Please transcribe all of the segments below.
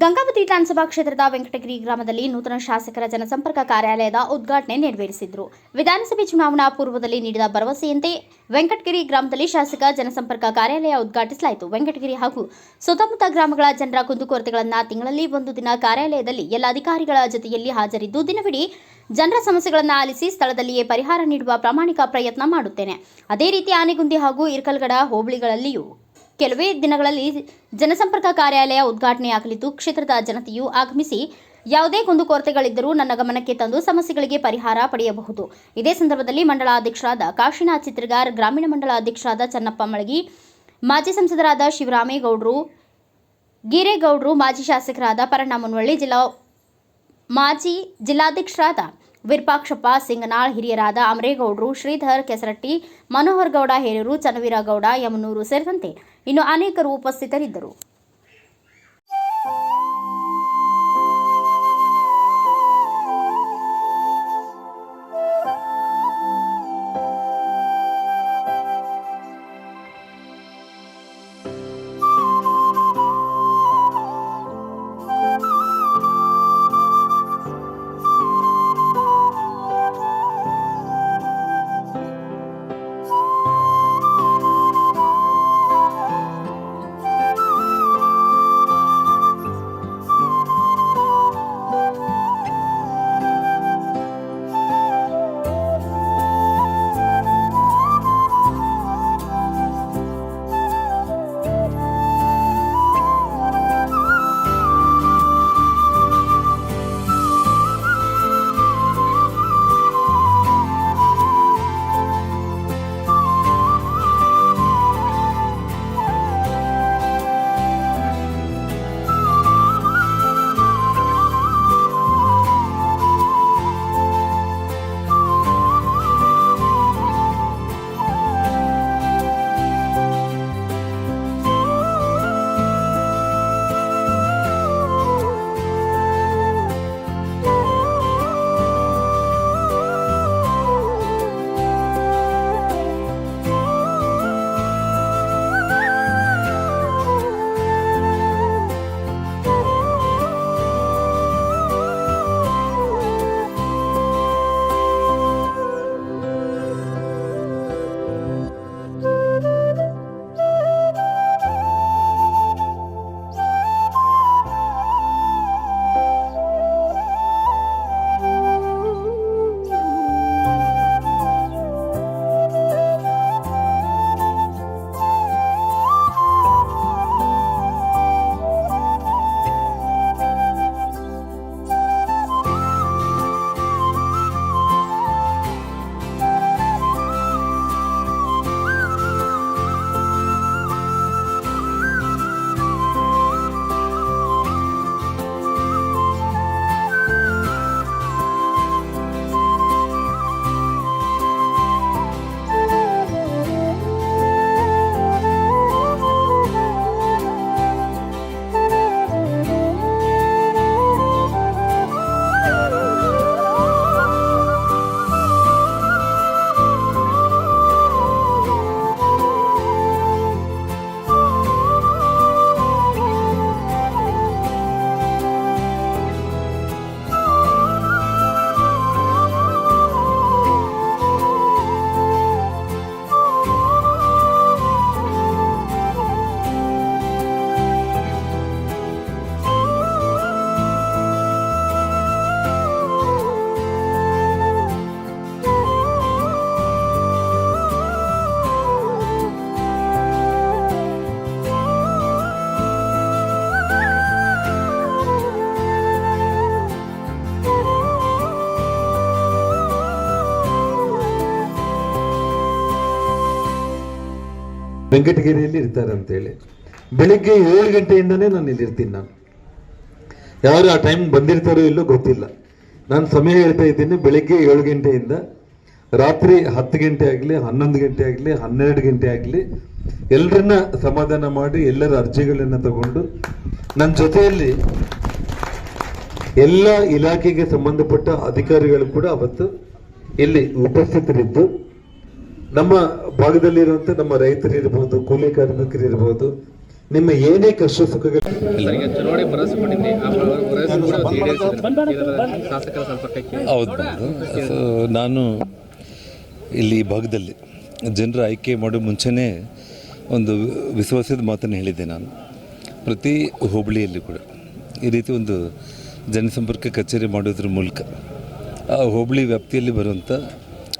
ಗಂಗಾವತಿ ವಿಧಾನಸಭಾ ಕ್ಷೇತ್ರದ ವೆಂಕಟಗಿರಿ ಗ್ರಾಮದಲ್ಲಿ ನೂತನ ಶಾಸಕರ ಜನಸಂಪರ್ಕ ಕಾರ್ಯಾಲಯದ ಉದ್ಘಾಟನೆ ನೆರವೇರಿಸಿದರು. ವಿಧಾನಸಭೆ ಚುನಾವಣಾ ಪೂರ್ವದಲ್ಲಿ ನೀಡಿದ ಭರವಸೆಯಂತೆ ವೆಂಕಟಗಿರಿ ಗ್ರಾಮದಲ್ಲಿ ಶಾಸಕ ಜನಸಂಪರ್ಕ ಕಾರ್ಯಾಲಯ ಉದ್ಘಾಟಿಸಲಾಯಿತು. ವೆಂಕಟಗಿರಿ ಹಾಗೂ ಸುತ್ತಮುತ್ತ ಗ್ರಾಮಗಳ ಜನರ ಕುಂದುಕೊರತೆಗಳನ್ನು ತಿಂಗಳಲ್ಲಿ ಒಂದು ದಿನ ಕಾರ್ಯಾಲಯದಲ್ಲಿ ಎಲ್ಲ ಅಧಿಕಾರಿಗಳ ಜೊತೆಯಲ್ಲಿ ಹಾಜರಿದ್ದು ದಿನವಿಡೀ ಜನರ ಸಮಸ್ಯೆಗಳನ್ನು ಆಲಿಸಿ ಸ್ಥಳದಲ್ಲಿಯೇ ಪರಿಹಾರ ನೀಡುವ ಪ್ರಾಮಾಣಿಕ ಪ್ರಯತ್ನ ಮಾಡುತ್ತೇನೆ. ಅದೇ ರೀತಿ ಆನೆಗುಂದಿ ಹಾಗೂ ಇರ್ಕಲ್ಗಡ ಹೋಬಳಿಗಳಲ್ಲಿಯೂ ಕೆಲವೇ ದಿನಗಳಲ್ಲಿ ಜನಸಂಪರ್ಕ ಕಾರ್ಯಾಲಯ ಉದ್ಘಾಟನೆಯಾಗಲಿದ್ದು ಕ್ಷೇತ್ರದ ಜನತೆಯು ಆಗಮಿಸಿ ಯಾವುದೇ ಕುಂದುಕೊರತೆಗಳಿದ್ದರೂ ನನ್ನ ಗಮನಕ್ಕೆ ತಂದು ಸಮಸ್ಯೆಗಳಿಗೆ ಪರಿಹಾರ ಪಡೆಯಬಹುದು. ಇದೇ ಸಂದರ್ಭದಲ್ಲಿ ಮಂಡಳ ಅಧ್ಯಕ್ಷರಾದ ಕಾಶಿನಾಥ್ ಚಿತ್ರಗಾರ್, ಗ್ರಾಮೀಣ ಮಂಡಳ ಅಧ್ಯಕ್ಷರಾದ ಚನ್ನಪ್ಪ ಮಳಗಿ, ಮಾಜಿ ಸಂಸದರಾದ ಶಿವರಾಮೇಗೌಡರು, ಗೀರೇಗೌಡರು, ಮಾಜಿ ಶಾಸಕರಾದ ಪರಣ್ಣ ಮುನ್ವಳ್ಳಿ, ಮಾಜಿ ಜಿಲ್ಲಾಧ್ಯಕ್ಷರಾದ ವಿರೂಪಾಕ್ಷಪ್ಪ ಸಿಂಗನಾಳ್, ಹಿರಿಯರಾದ ಅಮರೇಗೌಡರು, ಶ್ರೀಧರ್ ಕೆಸರಟ್ಟಿ, ಮನೋಹರ್ ಗೌಡ ಹೇರೂರು, ಚನ್ನವೀರಗೌಡ ಯಮನೂರು ಸೇರಿದಂತೆ ಇನ್ನು ಅನೇಕರು ಉಪಸ್ಥಿತರಿದ್ದರು. ವೆಂಕಟಗಿರಿಯಲ್ಲಿ ಇರ್ತಾರೆ ಅಂತೇಳಿ ಬೆಳಿಗ್ಗೆ 7 ಗಂಟೆಯಿಂದನೇ ನಾನು ಇಲ್ಲಿರ್ತೀನಿ. ನಾನು ಯಾರು ಆ ಟೈಮ್ ಬಂದಿರ್ತಾರೋ ಇಲ್ಲೋ ಗೊತ್ತಿಲ್ಲ. ನಾನು ಸಮಯ ಹೇಳ್ತಾ ಇದ್ದೀನಿ, ಬೆಳಿಗ್ಗೆ 7 ಗಂಟೆಯಿಂದ ರಾತ್ರಿ 10 ಗಂಟೆ ಆಗಲಿ, 11 ಗಂಟೆ ಆಗಲಿ, 12 ಗಂಟೆ ಆಗಲಿ ಎಲ್ಲರನ್ನ ಸಮಾಧಾನ ಮಾಡಿ ಎಲ್ಲರ ಅರ್ಜಿಗಳನ್ನ ತಗೊಂಡು ನನ್ನ ಜೊತೆಯಲ್ಲಿ ಎಲ್ಲ ಇಲಾಖೆಗೆ ಸಂಬಂಧಪಟ್ಟ ಅಧಿಕಾರಿಗಳು ಕೂಡ ಅವತ್ತು ಇಲ್ಲಿ ಉಪಸ್ಥಿತರಿದ್ದು ನಮ್ಮ ಭಾಗದಲ್ಲಿರುವಂತ ನಮ್ಮ ರೈತರಿರ್ಬೋದು, ಕೂಲಿ ಕಾರ್ಮಿಕರಿರ್ಬೋದು, ನಿಮ್ಮ ಏನೇ ಕಷ್ಟ ಸುಖಗಳು ಸರಿಗೆ ಚುನಾವಣೆ ಭರವಸೆ ಕೊಟ್ಟಿದ್ರಿ ಆ ಭರವಸೆ ಕೂಡ ಇವತ್ತು ಈಡೇರಿಸಿದ್ರಿ. ಶಾಸಕರ ಸಂಪರ್ಕಕ್ಕೆ ಹೌದು. ಸೊ ನಾನು ಇಲ್ಲಿ ಈ ಭಾಗದಲ್ಲಿ ಜನರ ಆಯ್ಕೆ ಮಾಡೋ ಮುಂಚೆನೇ ಒಂದು ವಿಶ್ವಾಸದ ಮಾತನ್ನು ಹೇಳಿದ್ದೆ. ನಾನು ಪ್ರತಿ ಹೋಬಳಿಯಲ್ಲಿ ಕೂಡ ಈ ರೀತಿ ಒಂದು ಜನಸಂಪರ್ಕ ಕಚೇರಿ ಮಾಡೋದ್ರ ಮೂಲಕ ಆ ಹೋಬಳಿ ವ್ಯಾಪ್ತಿಯಲ್ಲಿ ಬರುವಂಥ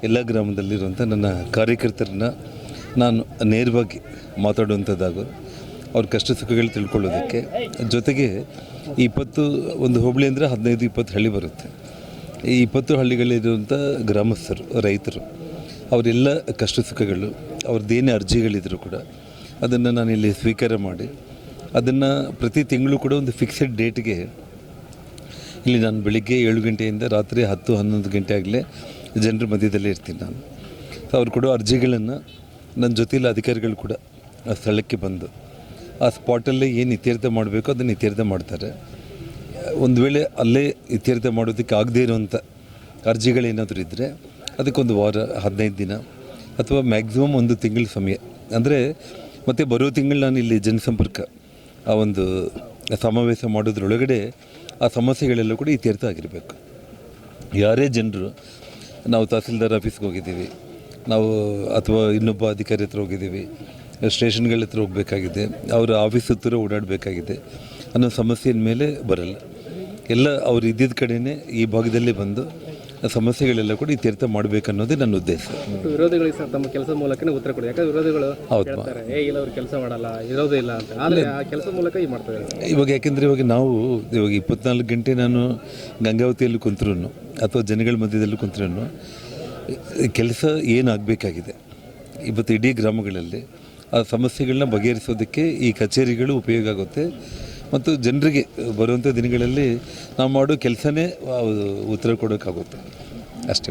ಎಲ್ಲ ಗ್ರಾಮದಲ್ಲಿರುವಂಥ ನನ್ನ ಕಾರ್ಯಕರ್ತರನ್ನ ನಾನು ನೇರವಾಗಿ ಮಾತಾಡುವಂಥದ್ದಾಗೋ ಅವ್ರ ಕಷ್ಟ ಸುಖಗಳು ತಿಳ್ಕೊಳ್ಳೋದಕ್ಕೆ, ಜೊತೆಗೆ ಈ 20 ಒಂದು ಹೋಬಳಿ ಅಂದರೆ 15-20 ಹಳ್ಳಿ ಬರುತ್ತೆ. ಈ 20 ಹಳ್ಳಿಗಳಿರುವಂಥ ಗ್ರಾಮಸ್ಥರು, ರೈತರು, ಅವರೆಲ್ಲ ಕಷ್ಟ ಸುಖಗಳು, ಅವ್ರದ್ದೇನೇ ಅರ್ಜಿಗಳಿದ್ರು ಕೂಡ ಅದನ್ನು ನಾನು ಇಲ್ಲಿ ಸ್ವೀಕಾರ ಮಾಡಿ ಅದನ್ನು ಪ್ರತಿ ತಿಂಗಳು ಕೂಡ ಒಂದು ಫಿಕ್ಸೆಡ್ ಡೇಟ್ಗೆ ಇಲ್ಲಿ ನಾನು ಬೆಳಿಗ್ಗೆ 7 ಗಂಟೆಯಿಂದ ರಾತ್ರಿ 10-11 ಗಂಟೆ ಆಗಲೇ ಜನರ ಮಧ್ಯದಲ್ಲೇ ಇರ್ತೀನಿ ನಾನು. ಅವ್ರು ಕೊಡೋ ಅರ್ಜಿಗಳನ್ನು ನನ್ನ ಜೊತೆಯಲ್ಲಿ ಅಧಿಕಾರಿಗಳು ಕೂಡ ಆ ಸ್ಥಳಕ್ಕೆ ಬಂದು ಆ ಸ್ಪಾಟಲ್ಲೇ ಏನು ಇತ್ಯರ್ಥ ಮಾಡಬೇಕು ಅದನ್ನು ಇತ್ಯರ್ಥ ಮಾಡ್ತಾರೆ. ಒಂದು ವೇಳೆ ಅಲ್ಲೇ ಇತ್ಯರ್ಥ ಮಾಡೋದಕ್ಕೆ ಆಗದೇ ಇರುವಂಥ ಅರ್ಜಿಗಳೇನಾದರೂ ಇದ್ದರೆ ಅದಕ್ಕೊಂದು ವಾರ, 15 ದಿನ ಅಥವಾ ಮ್ಯಾಕ್ಸಿಮಮ್ 1 ತಿಂಗಳ ಸಮಯ. ಅಂದರೆ ಮತ್ತು ಬರೋ ತಿಂಗಳು ನಾನು ಇಲ್ಲಿ ಜನಸಂಪರ್ಕ ಆ ಒಂದು ಸಮಾವೇಶ ಮಾಡೋದ್ರೊಳಗಡೆ ಆ ಸಮಸ್ಯೆಗಳೆಲ್ಲ ಕೂಡ ಇತ್ಯರ್ಥ ಆಗಿರಬೇಕು. ಯಾರೇ ಜನರು ನಾವು ತಹಸೀಲ್ದಾರ್ ಆಫೀಸ್ಗೆ ಹೋಗಿದ್ದೀವಿ, ನಾವು ಅಥವಾ ಇನ್ನೊಬ್ಬ ಅಧಿಕಾರಿ ಹತ್ರ ಹೋಗಿದ್ದೀವಿ, ಸ್ಟೇಷನ್ಗಳ ಹತ್ರ ಹೋಗಬೇಕಾಗಿದೆ, ಅವರ ಆಫೀಸ್ ಹತ್ತಿರ ಓಡಾಡಬೇಕಾಗಿದೆ ಅನ್ನೋ ಸಮಸ್ಯೆಯ ಮೇಲೆ ಬರಲ್ಲ. ಎಲ್ಲ ಅವ್ರು ಇದ್ದಿದ್ದ ಕಡೆಯೇ ಈ ಭಾಗದಲ್ಲಿ ಬಂದು ಸಮಸ್ಯೆಗಳೆಲ್ಲ ಕೂಡ ಇತ್ಯರ್ಥ ಮಾಡಬೇಕನ್ನೋದೇ ನನ್ನ ಉದ್ದೇಶ. ವಿರೋಧಿಗಳಿಗೆ ಸರ್ ತಮ್ಮ ಕೆಲಸದ ಮೂಲಕನೇ ಉತ್ತರ ಕೊಡಿ. ಯಾಕಂದ್ರೆ ವಿರೋಧಿಗಳು ಹೇಳ್ತಾರೆ ಇಲ್ಲ ಅವ್ರು ಕೆಲಸ ಮಾಡಲ್ಲ, ಇರೋದೇ ಇಲ್ಲ ಅಂತ. ಆದರೆ ಆ ಕೆಲಸದ ಮೂಲಕ ಈ ಮಾಡ್ತಾರೆ ಇವಾಗ. ಯಾಕೆಂದರೆ ಇವಾಗ 24 ಗಂಟೆ ನಾನು ಗಂಗಾವತಿಯಲ್ಲಿ ಕುಂತ್ರೂ ಅಥವಾ ಜನಗಳ ಮಧ್ಯದಲ್ಲಿ ಕುಂತ್ರೂ ಕೆಲಸ ಏನಾಗಬೇಕಾಗಿದೆ ಇವತ್ತು ಇಡೀ ಗ್ರಾಮಗಳಲ್ಲಿ ಆ ಸಮಸ್ಯೆಗಳನ್ನ ಬಗೆಹರಿಸೋದಕ್ಕೆ ಈ ಕಚೇರಿಗಳು ಉಪಯೋಗ ಆಗುತ್ತೆ. ಮತ್ತು ಜನರಿಗೆ ಬರುವಂಥ ದಿನಗಳಲ್ಲಿ ನಾವು ಮಾಡೋ ಕೆಲಸನೇ ಉತ್ತರ ಕೊಡೋಕ್ಕಾಗುತ್ತೆ ಅಷ್ಟೇ.